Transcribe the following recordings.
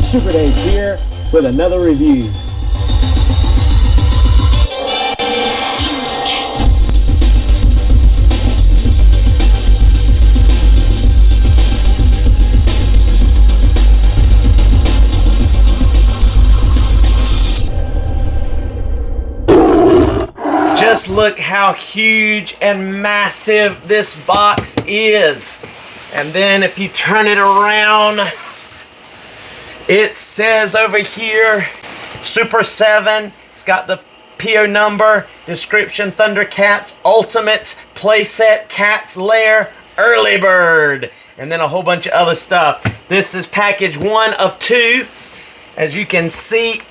Super Dave here with another review. Just look how huge and massive this box is. And then if you turn it around, it says over here, Super 7. It's got the PO number, description, Thundercats, Ultimates, Playset, Cats, Lair, Early Bird. And then a whole bunch of other stuff. This is package 1 of 2. As you can see,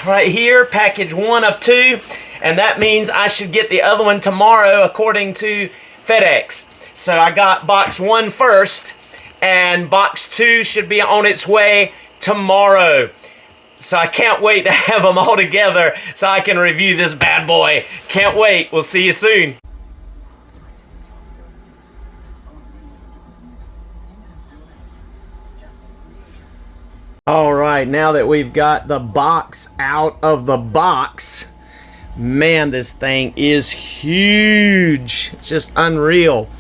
right here, package 1 of 2. And that means I should get the other one tomorrow according to FedEx. So I got box 1 first, and box 2 should be on its way tomorrow. So I can't wait to have them all together so I can review this bad boy. Can't wait. We'll see you soon. All right, now that we've got the box out of the box, man, this thing is huge. It's just unreal.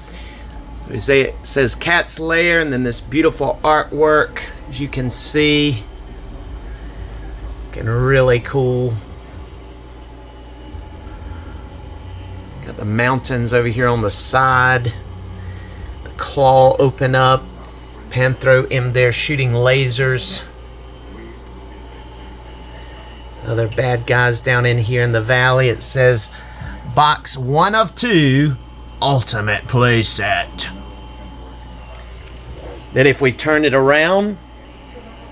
It says Cat's Lair, and then this beautiful artwork, as you can see. Looking really cool. Got the mountains over here on the side. The claw open up. Panthro in there shooting lasers. Other bad guys down in here in the valley. It says box 1 of 2 Ultimate Playset. Then if we turn it around,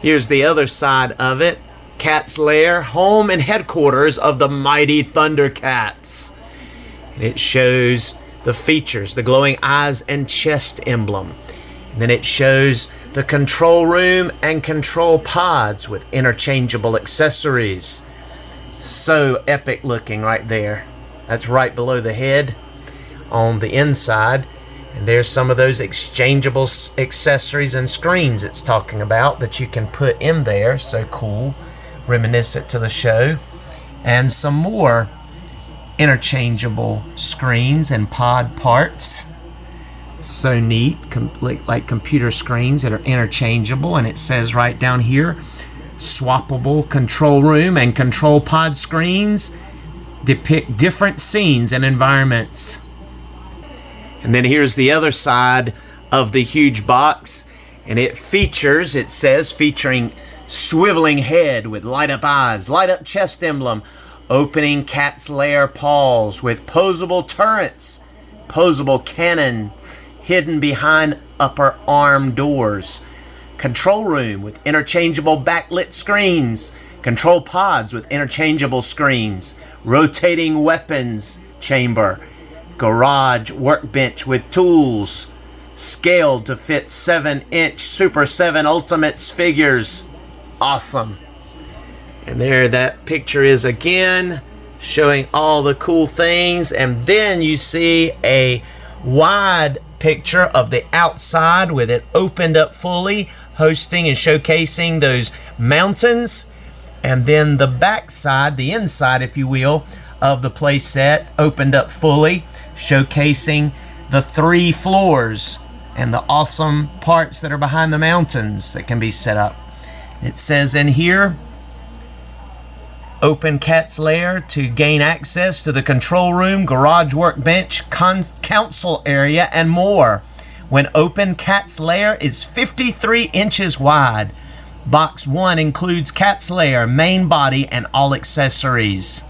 here's the other side of it. Cat's Lair, home and headquarters of the mighty Thundercats. And it shows the features, the glowing eyes and chest emblem. And then it shows the control room and control pods with interchangeable accessories. So epic looking right there. That's right below the head on the inside. And there's some of those exchangeable accessories and screens it's talking about that you can put in there. So cool. Reminiscent to the show. And some more interchangeable screens and pod parts. So neat, like computer screens that are interchangeable. And it says right down here, swappable control room and control pod screens depict different scenes and environments. And then here's the other side of the huge box, and it says featuring swiveling head with light up eyes, light up chest emblem, opening Cat's Lair paws with posable turrets, posable cannon hidden behind upper arm doors, control room with interchangeable backlit screens, control pods with interchangeable screens, rotating weapons chamber, garage workbench with tools, scaled to fit 7-inch Super 7 Ultimates figures. Awesome. And there that picture is again, showing all the cool things. And then you see a wide picture of the outside with it opened up fully, hosting and showcasing those mountains. And then the back side, the inside, if you will, of the playset opened up fully, showcasing the 3 floors and the awesome parts that are behind the mountains that can be set up. It says in here, open Cat's Lair to gain access to the control room, garage workbench, council area, and more. When open, Cat's Lair is 53 inches wide. Box 1 includes Cat's Lair, main body, and all accessories.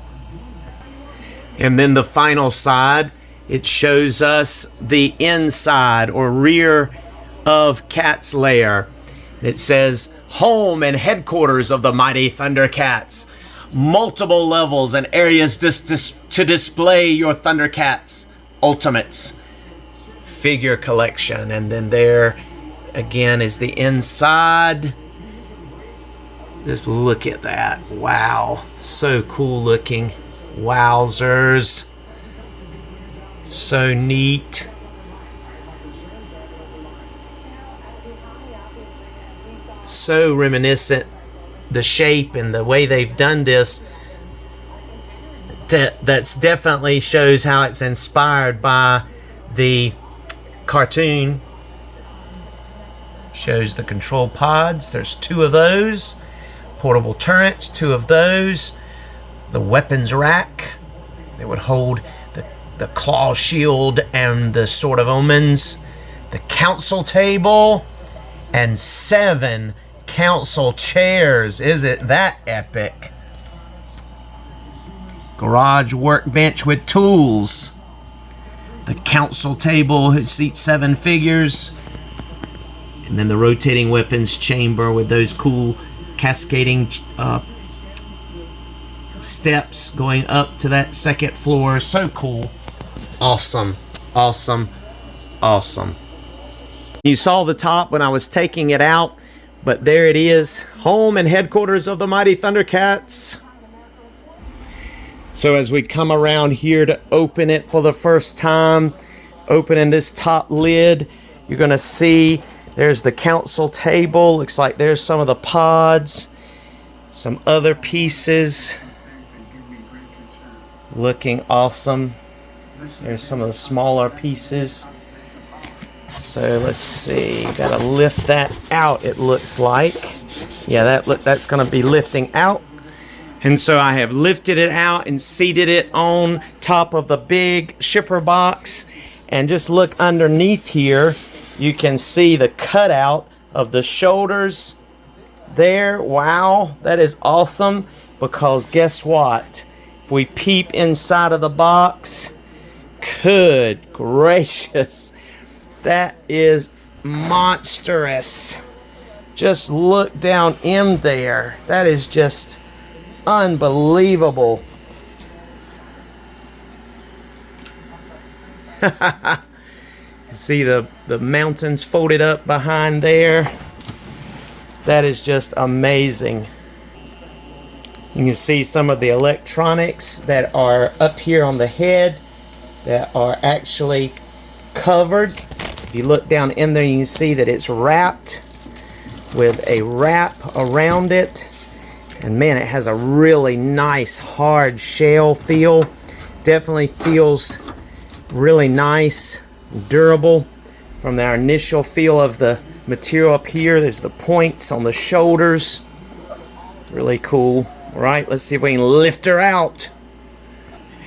And then the final side, it shows us the inside or rear of Cat's Lair. It says, home and headquarters of the mighty Thundercats. Multiple levels and areas to display your Thundercats Ultimates figure collection. And then there again is the inside. Just look at that. Wow. So cool looking. Wowzers. So neat. So reminiscent the shape and the way they've done this, that's definitely shows how it's inspired by the cartoon. Shows the control pods. There's 2 of those. Portable turrets, 2 of those. The weapons rack that would hold the claw shield and the Sword of Omens. The council table and 7 council chairs. Is it that epic? Garage workbench with tools. The council table which seats 7 figures. And then the rotating weapons chamber with those cool cascading steps going up to that 2nd floor. So cool. Awesome. Awesome. Awesome. You saw the top when I was taking it out, but there it is. Home and headquarters of the mighty Thundercats. So as we come around here to open it for the first time, opening this top lid, you're going to see there's the council table. Looks like there's some of the pods, some other pieces. Looking awesome. There's some of the smaller pieces. So let's see, gotta lift that out, it looks like. Yeah, that's gonna be lifting out. And so I have lifted it out and seated it on top of the big shipper box. And just look underneath here, you can see the cutout of the shoulders there. Wow, that is awesome, because guess what? If we peep inside of the box, good gracious, that is monstrous. Just look down in there. That is just unbelievable. See the mountains folded up behind there. That is just amazing. You can see some of the electronics that are up here on the head that are actually covered. If you look down in there, you can see that it's wrapped with a wrap around it. And man, it has a really nice hard shell feel. Definitely feels really nice, durable. From our initial feel of the material up here, there's the points on the shoulders. Really cool. All right, let's see if we can lift her out.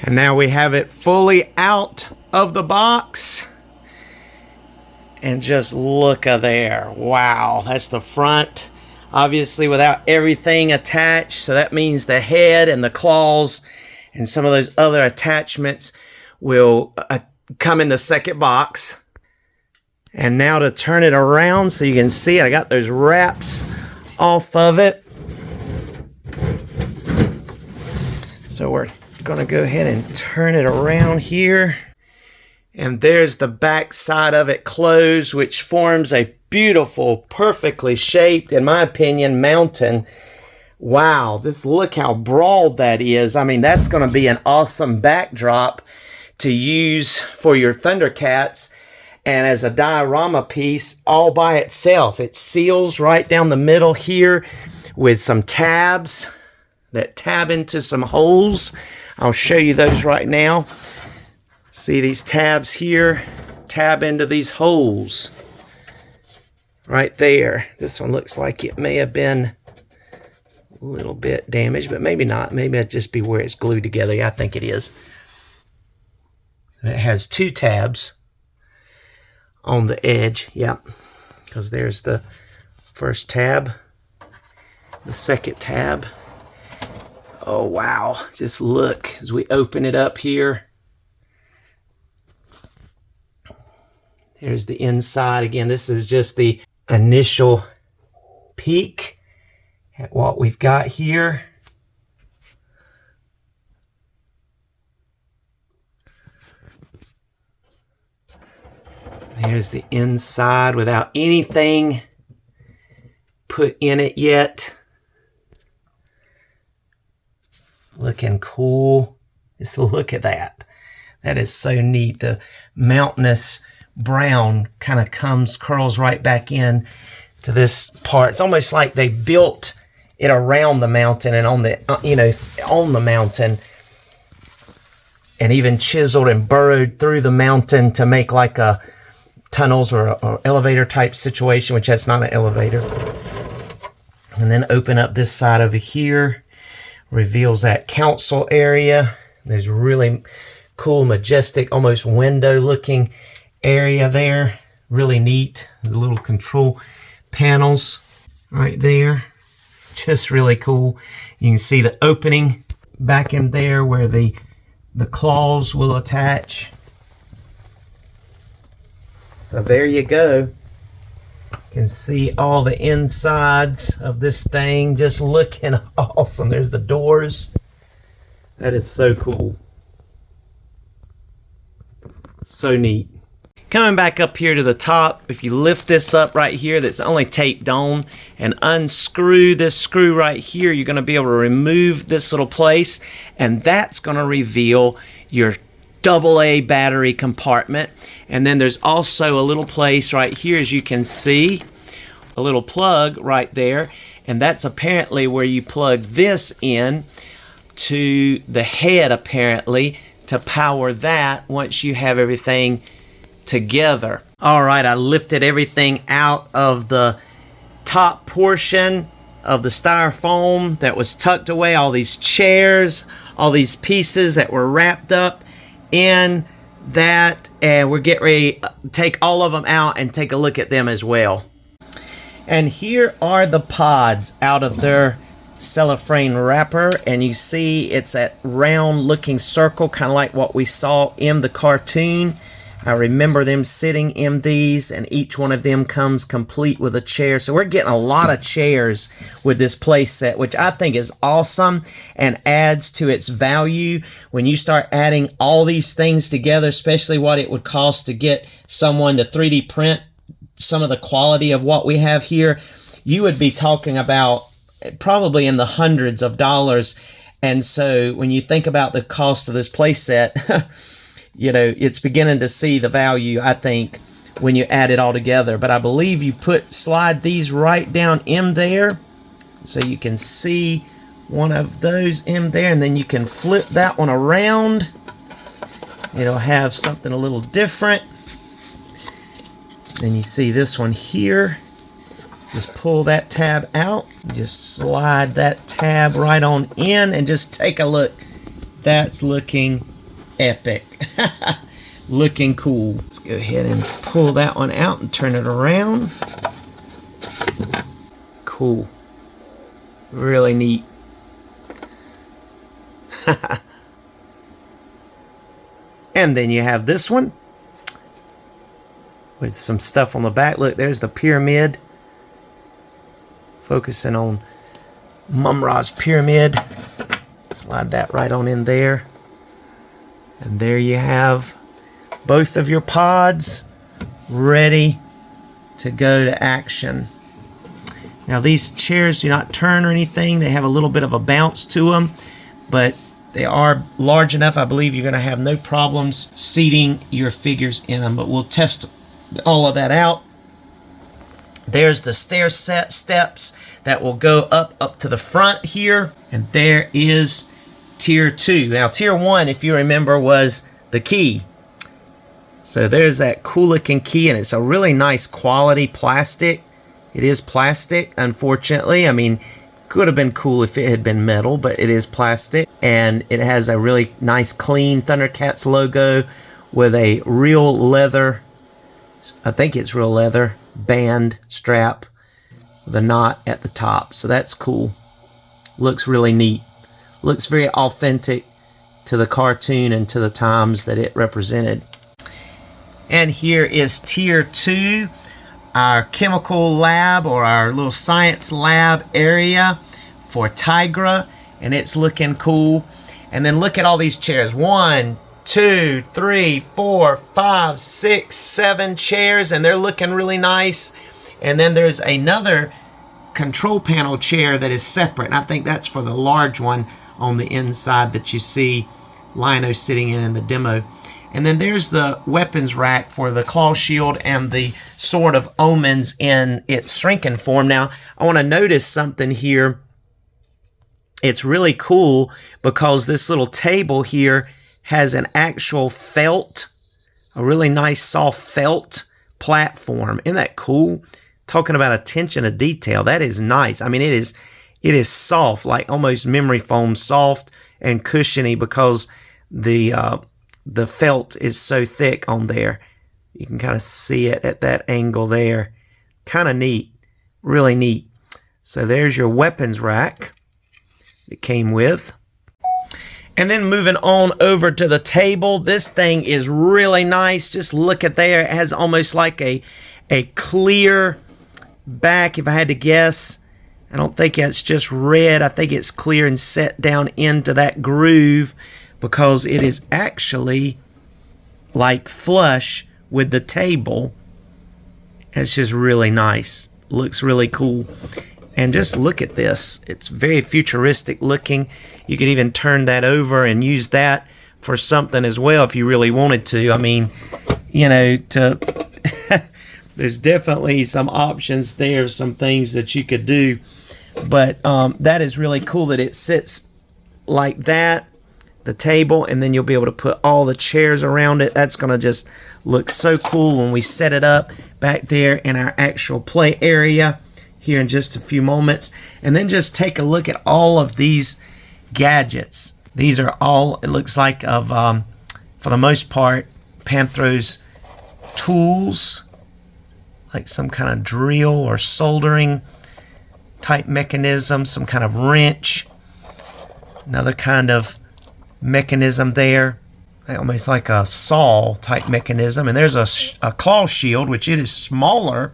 And now we have it fully out of the box. And just look at there. Wow, that's the front. Obviously without everything attached. So that means the head and the claws and some of those other attachments will come in the second box. And now to turn it around so you can see it, I got those wraps off of it. So we're gonna go ahead and turn it around here. And there's the back side of it closed, which forms a beautiful, perfectly shaped, in my opinion, mountain. Wow, just look how broad that is. I mean, that's going to be an awesome backdrop to use for your Thundercats and as a diorama piece all by itself. It seals right down the middle here with some tabs that tab into some holes. I'll show you those right now. See these tabs here? Tab into these holes. Right there. This one looks like it may have been a little bit damaged, but maybe not. Maybe it'd just be where it's glued together. Yeah, I think it is. It has 2 tabs on the edge. Yep. Because there's the first tab. The second tab. Oh, wow. Just look as we open it up here. Here's the inside. Again, this is just the initial peek at what we've got here. There's the inside without anything put in it yet. Looking cool. Just look at that. That is so neat. The mountainous brown kind of curls right back in to this part. It's almost like they built it around the mountain and on the, on the mountain. And even chiseled and burrowed through the mountain to make like a tunnels or elevator type situation, which that's not an elevator. And then open up this side over here. Reveals that council area. There's really cool, majestic, almost window looking area there. Really neat. The little control panels right there. Just really cool. You can see the opening back in there where the claws will attach. So there you go. You can see all the insides of this thing just looking awesome. There's the doors. That is so cool. So neat. Coming back up here to the top, if you lift this up right here that's only taped on and unscrew this screw right here, you're going to be able to remove this little place, and that's going to reveal your AA battery compartment. And then there's also a little place right here, as you can see, a little plug right there, and that's apparently where you plug this in to the head, apparently, to power that once you have everything together. All right, I lifted everything out of the top portion of the styrofoam that was tucked away, all these chairs, all these pieces that were wrapped up in that, and we're getting ready to take all of them out and take a look at them as well. And here are the pods out of their cellophane wrapper, and you see it's that round looking circle, kind of like what we saw in the cartoon. I remember them sitting in these, and each one of them comes complete with a chair. So we're getting a lot of chairs with this play set, which I think is awesome and adds to its value. When you start adding all these things together, especially what it would cost to get someone to 3D print some of the quality of what we have here, you would be talking about probably in the hundreds of dollars. And so when you think about the cost of this play set, it's beginning to see the value, I think, when you add it all together. But I believe you slide these right down in there, so you can see one of those in there, and then you can flip that one around. It'll have something a little different. Then you see this one here. Just pull that tab out. Just slide that tab right on in and just take a look. That's looking epic. Looking cool. Let's go ahead and pull that one out and turn it around. Cool. Really neat. And then you have this one with some stuff on the back. Look, there's the pyramid. Focusing on Mum-Ra's pyramid. Slide that right on in there. And there you have both of your pods ready to go to action. Now these chairs do not turn or anything. They have a little bit of a bounce to them, but they are large enough. I believe you're going to have no problems seating your figures in them, but we'll test all of that out. There's the stair set steps that will go up to the front here, and there is Tier 2. Now Tier 1, if you remember, was the key. So there's that cool looking key, and it's a really nice quality plastic. It is plastic, unfortunately. I mean, could have been cool if it had been metal, but it is plastic, and it has a really nice clean Thundercats logo with a real leather, I think it's real leather, band strap with a knot at the top. So that's cool. Looks really neat. Looks very authentic to the cartoon and to the times that it represented. And here is Tier 2, our chemical lab or our little science lab area for Tigra, and it's looking cool. And then look at all these chairs. 1, 2, 3, 4, 5, 6, 7 chairs, and they're looking really nice. And then there's another control panel chair that is separate, and I think that's for the large one on the inside that you see Lino sitting in the demo. And then there's the weapons rack for the claw shield and the Sword of Omens in its shrinking form. Now, I want to notice something here it's really cool because this little table here has an actual felt, a really nice soft felt platform. Isn't that cool? Talking about attention to detail, that is nice. I mean, it is soft, like almost memory foam, soft and cushiony because the felt is so thick on there. You can kind of see it at that angle there. Kind of neat, really neat. So there's your weapons rack it came with. And then moving on over to the table, this thing is really nice. Just look at there. It has almost like a clear back, if I had to guess. I don't think it's just red. I think it's clear and set down into that groove because it is actually like flush with the table. It's just really nice. Looks really cool. And just look at this. It's very futuristic looking. You could even turn that over and use that for something as well if you really wanted to. I mean, you know, there's definitely some options there, some things that you could do. But that is really cool that it sits like that, the table, and then you'll be able to put all the chairs around it. That's going to just look so cool when we set it up back there in our actual play area here in just a few moments. And then just take a look at all of these gadgets. These are all, it looks like, of for the most part, Panthro's tools, like some kind of drill or soldering type mechanism, some kind of wrench, another kind of mechanism there, almost like a saw type mechanism. And there's a claw shield, which it is smaller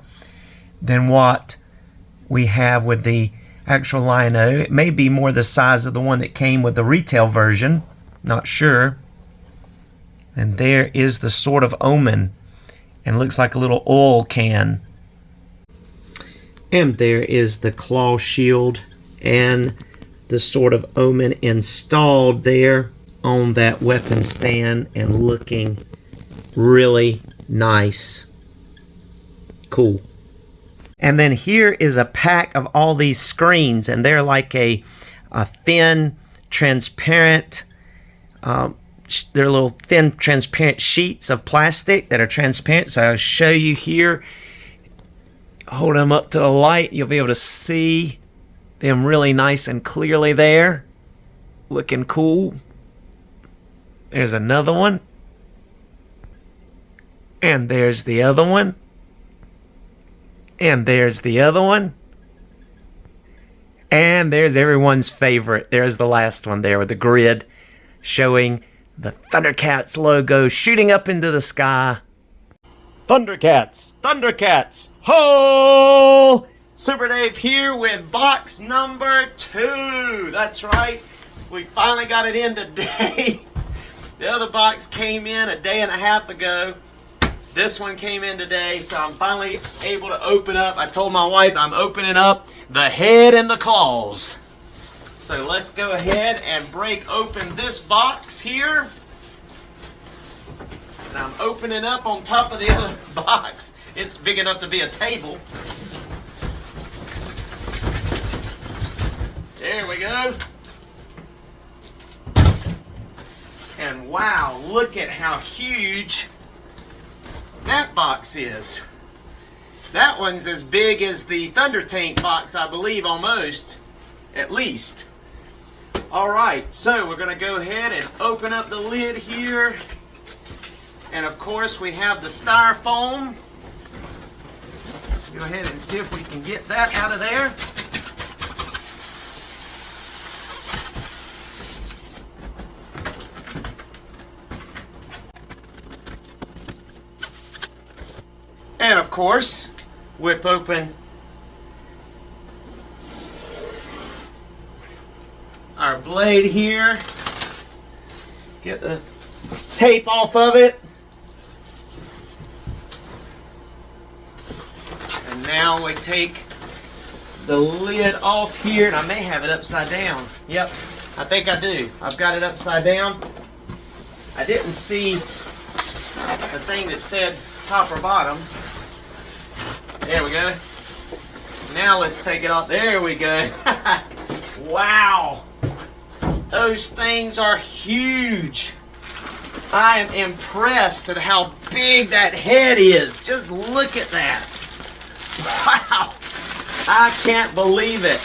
than what we have with the actual Lion-O. It may be more the size of the one that came with the retail version, not sure. And there is the Sword of Omen, and looks like a little oil can. And there is the claw shield and the Sword of Omen installed there on that weapon stand and looking really nice. Cool. And then here is a pack of all these screens, and they're like a thin, transparent, they're little thin, transparent sheets of plastic that are transparent. So I'll show you here. Hold them up to the light. You'll be able to see them really nice and clearly there. Looking cool. There's another one. And there's the other one. And there's the other one. And there's everyone's favorite. There's the last one there with the grid showing the Thundercats logo shooting up into the sky. Thundercats! Thundercats! Ho! Super Dave here with box number 2. That's right. We finally got it in today. The other box came in a day and a half ago. This one came in today, so I'm finally able to open up. I told my wife I'm opening up the head and the claws. So let's go ahead and break open this box here. And I'm opening up on top of the other box. It's big enough to be a table. There we go. And wow, look at how huge that box is. That one's as big as the Thunder Tank box, I believe, almost, at least. All right, so we're gonna go ahead and open up the lid here. And of course we have the styrofoam. Go ahead and see if we can get that out of there. And of course, whip open our blade here. Get the tape off of it. And now we take the lid off here, and I may have it upside down. Yep, I think I do. I've got it upside down. I didn't see the thing that said top or bottom. There we go. Now let's take it off. There we go. Wow. Those things are huge. I am impressed at how big that head is. Just look at that. Wow. I can't believe it.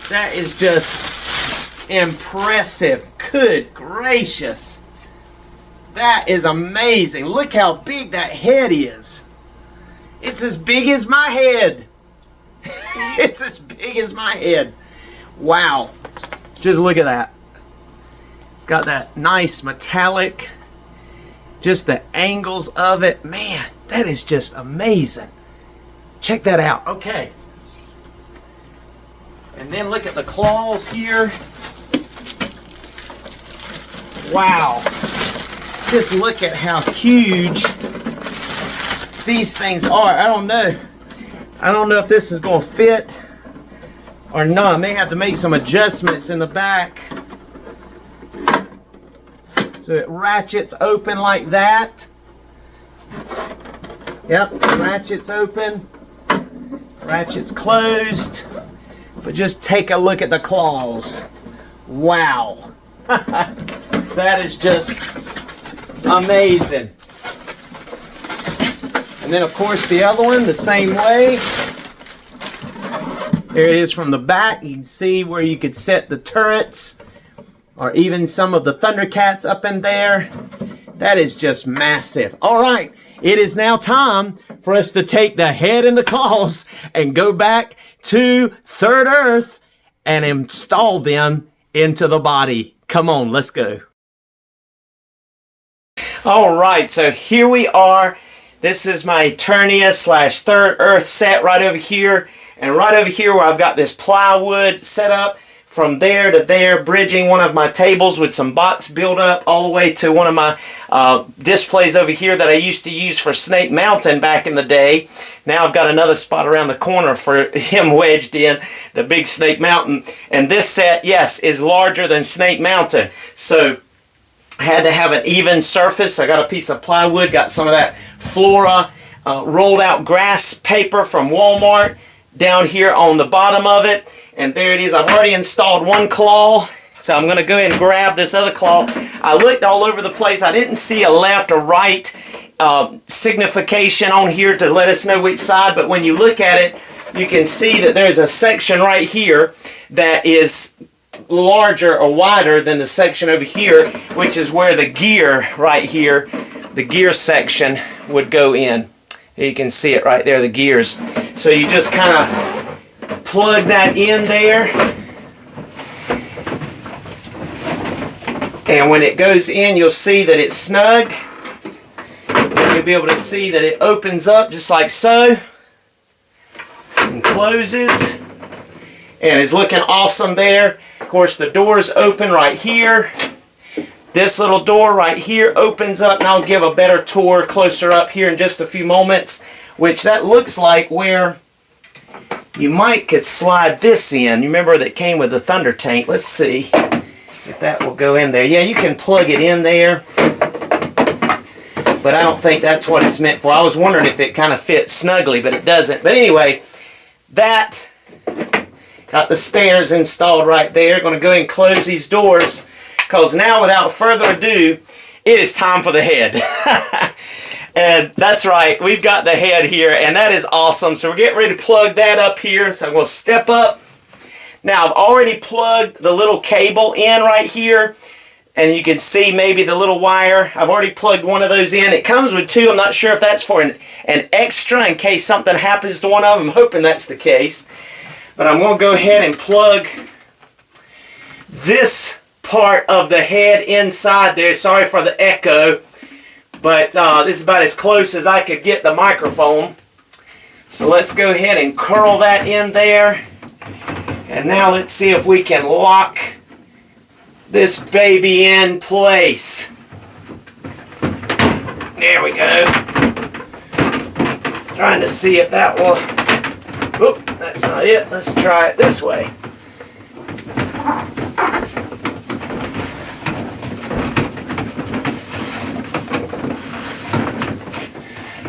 That is just impressive. Good gracious. That is amazing. Look how big that head is. It's as big as my head. It's as big as my head. Wow. Just look at that. It's got that nice metallic, just the angles of it. Man, that is just amazing. Check that out. Okay. And then look at the claws here. Wow. Just look at how huge these things are. I don't know if this is going to fit or not. I may have to make some adjustments in the back. So it ratchets open like that. Yep, ratchets open. Ratchets closed. But just take a look at the claws. Wow. That is just amazing. And then of course the other one the same way. There it is from the back. You can see where you could set the turrets or even some of the Thundercats up in there. That is just massive. All right, it is now time for us to take the head and the claws and go back to Third Earth and install them into the body. Come on, let's go. All right, so here we are. This is my Eternia / Third Earth set right over here. And right over here where I've got this plywood set up, from there to there, bridging one of my tables with some box build-up all the way to one of my displays over here that I used to use for Snake Mountain back in the day. Now I've got another spot around the corner for him wedged in, the big Snake Mountain. And this set, yes, is larger than Snake Mountain. So I had to have an even surface. I got a piece of plywood, got some of that Flora rolled out grass paper from Walmart down here on the bottom of it. And there it is. I've already installed one claw, so I'm going to go ahead and grab this other claw. I looked all over the place. I didn't see a left or right signification on here to let us know which side, but when you look at it, you can see that there's a section right here that is larger or wider than the section over here, which is where the gear right here, the gear section would go in. You can see it right there, the gears. So you just kind of plug that in there, and when it goes in you'll see that it's snug. You'll be able to see that it opens up just like so and closes, and it's looking awesome there. Of course the doors open right here. This little door right here opens up, and I'll give a better tour closer up here in just a few moments, which that looks like where you might could slide this in. You remember that came with the Thunder Tank. Let's see if that will go in there. Yeah, you can plug it in there, but I don't think that's what it's meant for. I was wondering if it kind of fits snugly, but it doesn't. But anyway, that got the stairs installed right there. Going to go ahead and close these doors, because now without further ado, it is time for the head. And that's right, we've got the head here, and that is awesome. So we're getting ready to plug that up here. So I'm going to step up. Now I've already plugged the little cable in right here, and you can see maybe the little wire. I've already plugged one of those in. It comes with two. I'm not sure if that's for an extra in case something happens to one of them. I'm hoping that's the case. But I'm going to go ahead and plug this part of the head inside there. Sorry for the echo. But this is about as close as I could get the microphone. So let's go ahead and curl that in there. And now let's see if we can lock this baby in place. There we go. Trying to see if that will... Oop, that's not it. Let's try it this way.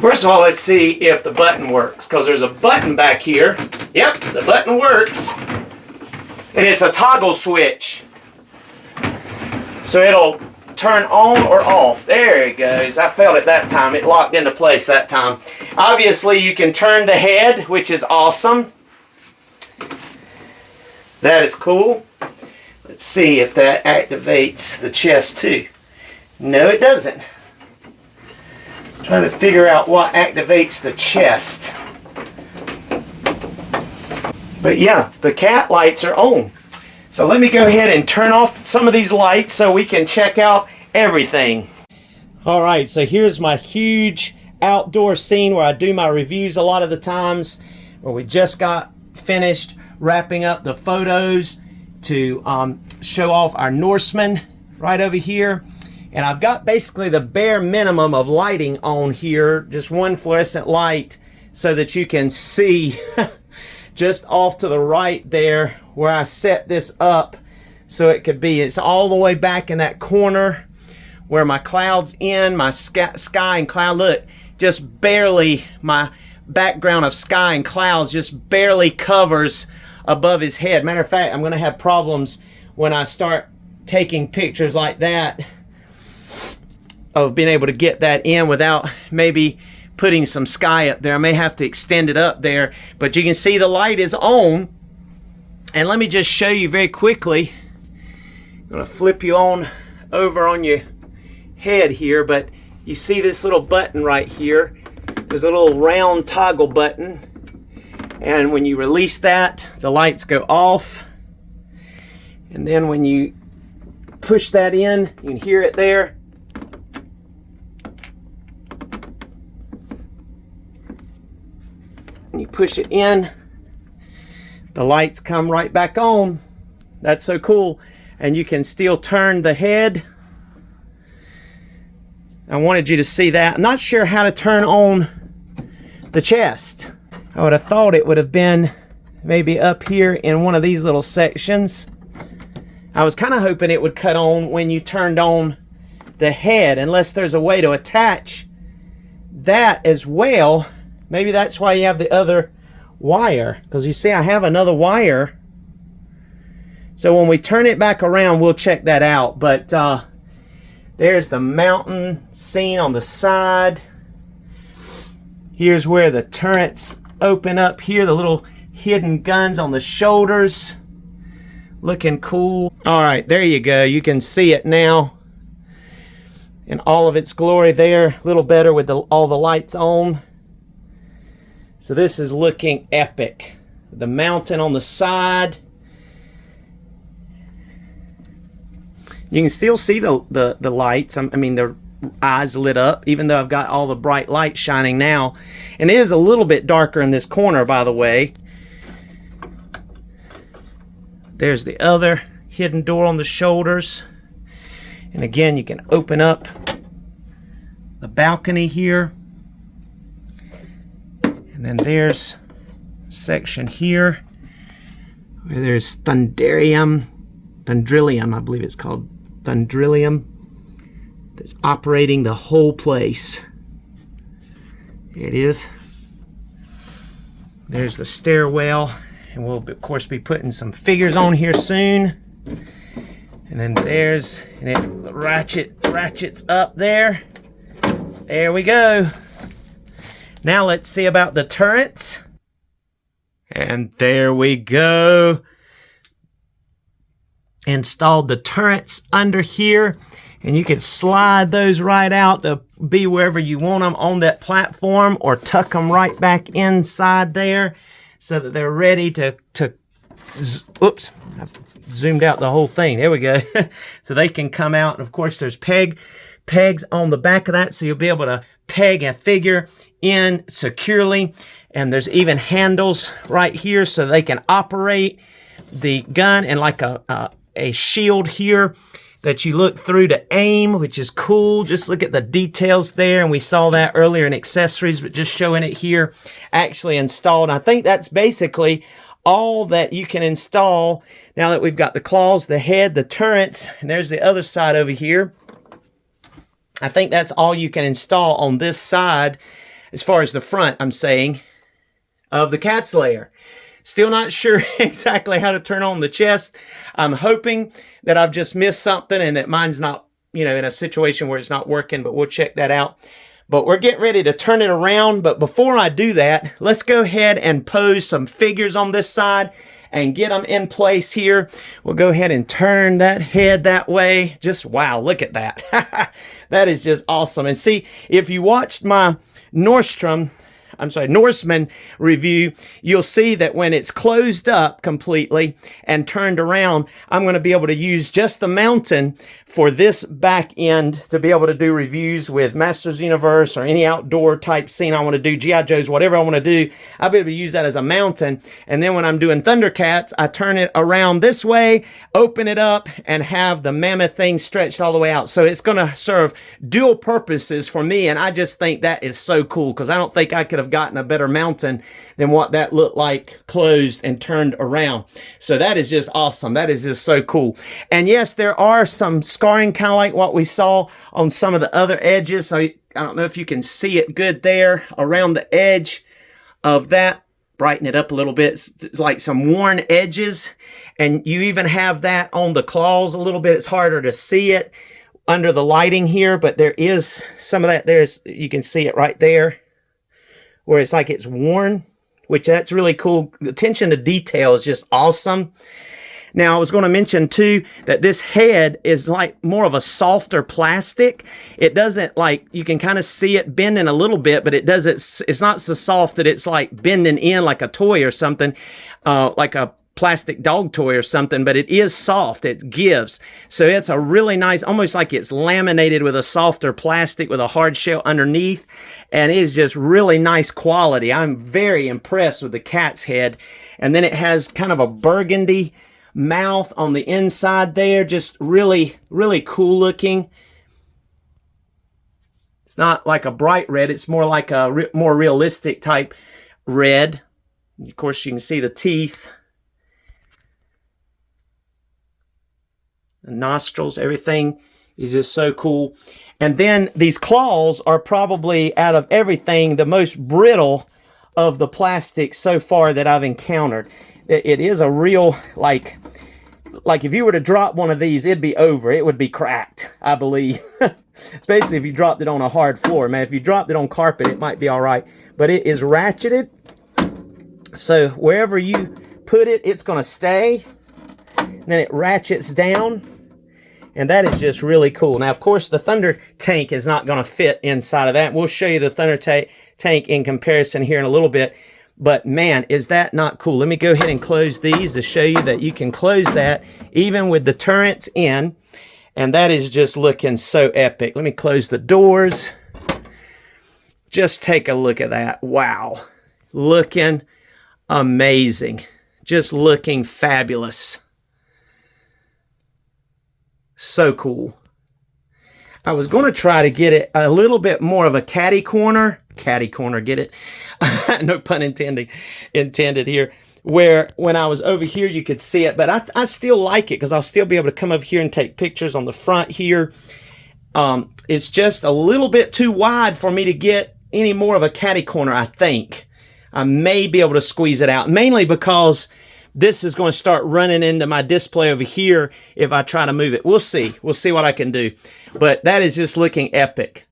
First of all, let's see if the button works, because there's a button back here. Yep, the button works. And it's a toggle switch. So it'll turn on or off. There it goes. I felt it that time. It locked into place that time. Obviously, you can turn the head, which is awesome. That is cool. Let's see if that activates the chest too. No, it doesn't. I'm trying to figure out what activates the chest. But yeah, the cat lights are on. So let me go ahead and turn off some of these lights so we can check out everything. All right, so here's my huge outdoor scene where I do my reviews a lot of the times, where we just got finished wrapping up the photos to show off our Norseman right over here. And I've got basically the bare minimum of lighting on here, just one fluorescent light, so that you can see just off to the right there where I set this up so it could be. It's all the way back in that corner where my clouds end, my sky and cloud. Look, just barely, my background of sky and clouds just barely covers above his head. Matter of fact, I'm going to have problems when I start taking pictures like that of being able to get that in without maybe putting some sky up there. I may have to extend it up there, but you can see the light is on. And let me just show you very quickly. I'm going to flip you on over on your head here, but you see this little button right here. There's a little round toggle button, and when you release that, the lights go off. And then when you push that in, you can hear it there. And you push it in, the lights come right back on. That's so cool. And you can still turn the head. I wanted you to see that. I'm not sure how to turn on the chest. I would have thought it would have been maybe up here in one of these little sections. I was kind of hoping it would cut on when you turned on the head, unless there's a way to attach that as well. Maybe that's why you have the other wire, because you see I have another wire. So when we turn it back around, we'll check that out. But there's the mountain scene on the side. Here's where the turrets open up here, the little hidden guns on the shoulders. Looking cool. All right, there you go. You can see it now in all of its glory there. A little better with all the lights on. So this is looking epic. The mountain on the side. You can still see the lights. I mean, the eyes lit up, even though I've got all the bright lights shining now. And it is a little bit darker in this corner, by the way. There's the other hidden door on the shoulders. And again, you can open up the balcony here. And then there's a section here where there's Thundrilium, I believe it's called Thundrilium, that's operating the whole place. There it is. There's the stairwell, and we'll of course be putting some figures on here soon. And then there's, and it ratchets up there. There we go. Now let's see about the turrets. And there we go. Installed the turrets under here. And you can slide those right out to be wherever you want them on that platform, or tuck them right back inside there so that they're ready to oops, I've zoomed out the whole thing. There we go. So they can come out. And of course there's pegs on the back of that, so you'll be able to peg a figure in securely. And there's even handles right here so they can operate the gun, and like a shield here that you look through to aim, which is cool. Just look at the details there, and we saw that earlier in accessories, but just showing it here actually installed. I think that's basically all that you can install now that we've got the claws, the head, the turrets, and there's the other side over here. I think that's all you can install on this side, as far as the front, I'm saying, of the Cat's Lair. Still not sure exactly how to turn on the chest. I'm hoping that I've just missed something and that mine's not, in a situation where it's not working, but we'll check that out. But we're getting ready to turn it around. But before I do that, let's go ahead and pose some figures on this side and get them in place here. We'll go ahead and turn that head that way. Just wow, look at that. That is just awesome. And see, if you watched my Norseman review, you'll see that when it's closed up completely and turned around, I'm going to be able to use just the mountain for this back end to be able to do reviews with Masters Universe or any outdoor type scene I want to do, G.I. Joes, whatever I want to do. I'll be able to use that as a mountain. And then when I'm doing Thundercats, I turn it around this way, open it up, and have the mammoth thing stretched all the way out. So it's going to serve dual purposes for me, and I just think that is so cool because I don't think I could have gotten a better mountain than what that looked like closed and turned around. So that is just awesome. That is just so cool. And yes, there are some scarring, kind of like what we saw on some of the other edges. So I don't know if you can see it good there around the edge of that. Brighten it up a little bit. It's like some worn edges, and you even have that on the claws a little bit. It's harder to see it under the lighting here, but there is some of that. You can see it right there where it's like it's worn, which that's really cool. The attention to detail is just awesome. Now, I was going to mention too that this head is like more of a softer plastic. It doesn't, like, you can kind of see it bending a little bit, but it's not so soft that it's like bending in like a toy or something, like a plastic dog toy or something, but it is soft. It gives. So it's a really nice, almost like it's laminated with a softer plastic with a hard shell underneath, and it is just really nice quality. I'm very impressed with the cat's head. And then it has kind of a burgundy mouth on the inside there, just really, really cool looking. It's not like a bright red, it's more like a more realistic type red. Of course, you can see the teeth. The nostrils, everything is just so cool. And then these claws are probably, out of everything, the most brittle of the plastics so far that I've encountered. It is a real, like if you were to drop one of these, it'd be over. It would be cracked, I believe. Especially if you dropped it on a hard floor. Man, if you dropped it on carpet, it might be all right. But it is ratcheted. So wherever you put it, it's going to stay. Then it ratchets down. And that is just really cool. Now, of course, the Thunder tank is not going to fit inside of that. We'll show you the Thunder tank in comparison here in a little bit. But man, is that not cool? Let me go ahead and close these to show you that you can close that even with the turrets in. And that is just looking so epic. Let me close the doors. Just take a look at that. Wow. Looking amazing. Just looking fabulous. So cool. I was going to try to get it a little bit more of a catty corner. Catty corner, get it? No pun intended here. Where when I was over here, you could see it. But I still like it because I'll still be able to come over here and take pictures on the front here. It's just a little bit too wide for me to get any more of a catty corner, I think. I may be able to squeeze it out. Mainly because this is going to start running into my display over here if I try to move it. We'll see. We'll see what I can do. But that is just looking epic.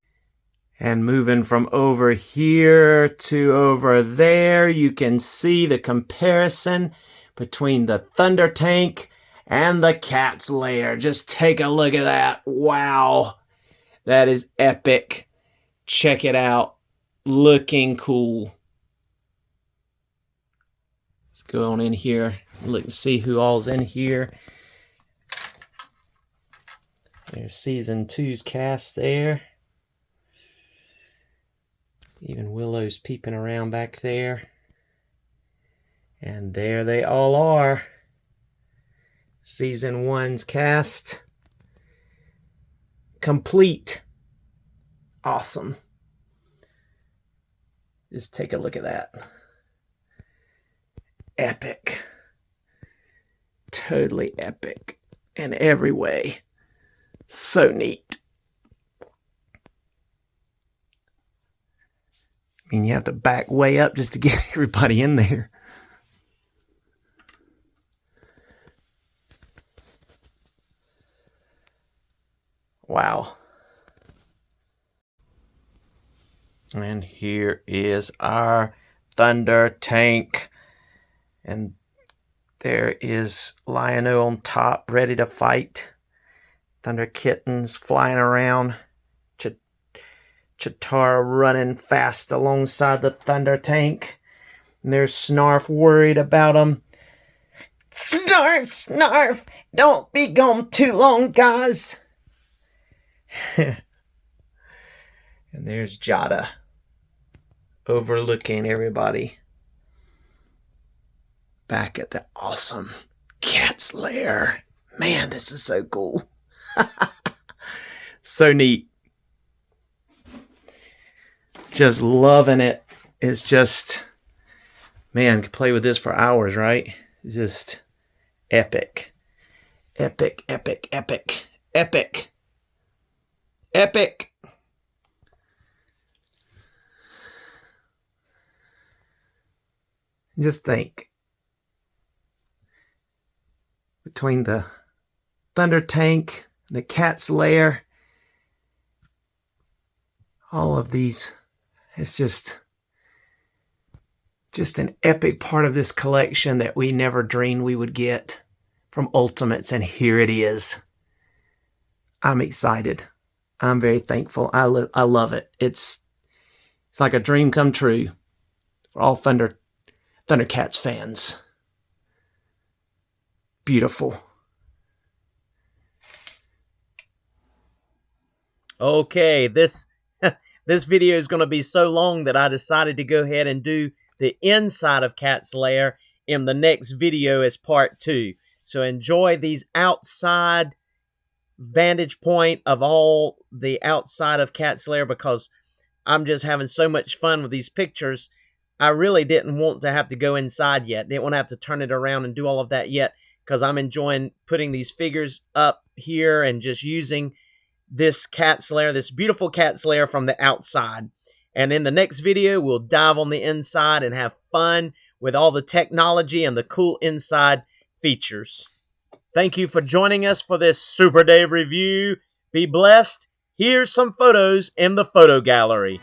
And moving from over here to over there, you can see the comparison between the Thunder tank and the cat's lair. Just take a look at that. Wow. That is epic. Check it out. Looking cool. Let's go on in here. Look and see who all's in here. There's season 2's cast there. Even Willow's peeping around back there. And there they all are. Season 1's cast. Complete. Awesome. Just take a look at that. Epic. Totally epic in every way. So neat. I mean, you have to back way up just to get everybody in there. Wow. And here is our Thunder tank. And there is Lion-O on top, ready to fight. Thunder kittens flying around. Chitara running fast alongside the Thunder tank. And there's Snarf worried about him. Snarf, Snarf, don't be gone too long, guys. And there's Jada overlooking everybody. Back at the awesome Cat's Lair. Man, this is so cool. So neat. Just loving it. It's just, man, could play with this for hours, right? It's just epic. Epic, epic, epic, epic. Epic. Just think. Between the Thunder tank, the Cat's Lair, all of these, it's just an epic part of this collection that we never dreamed we would get from Ultimates, and here it is. I'm excited. I'm very thankful. I love it. It's like a dream come true for all Thundercats fans. Beautiful. Okay, this video is going to be so long that I decided to go ahead and do the inside of Cat's Lair in the next video as part 2. So enjoy these outside vantage point of all the outside of Cat's Lair, because I'm just having so much fun with these pictures. I really didn't want to have to go inside yet. Didn't want to have to turn it around and do all of that yet, because I'm enjoying putting these figures up here and just using this Cat's Lair, this beautiful Cat's Lair from the outside. And in the next video, we'll dive on the inside and have fun with all the technology and the cool inside features. Thank you for joining us for this Super Dave review. Be blessed. Here's some photos in the photo gallery.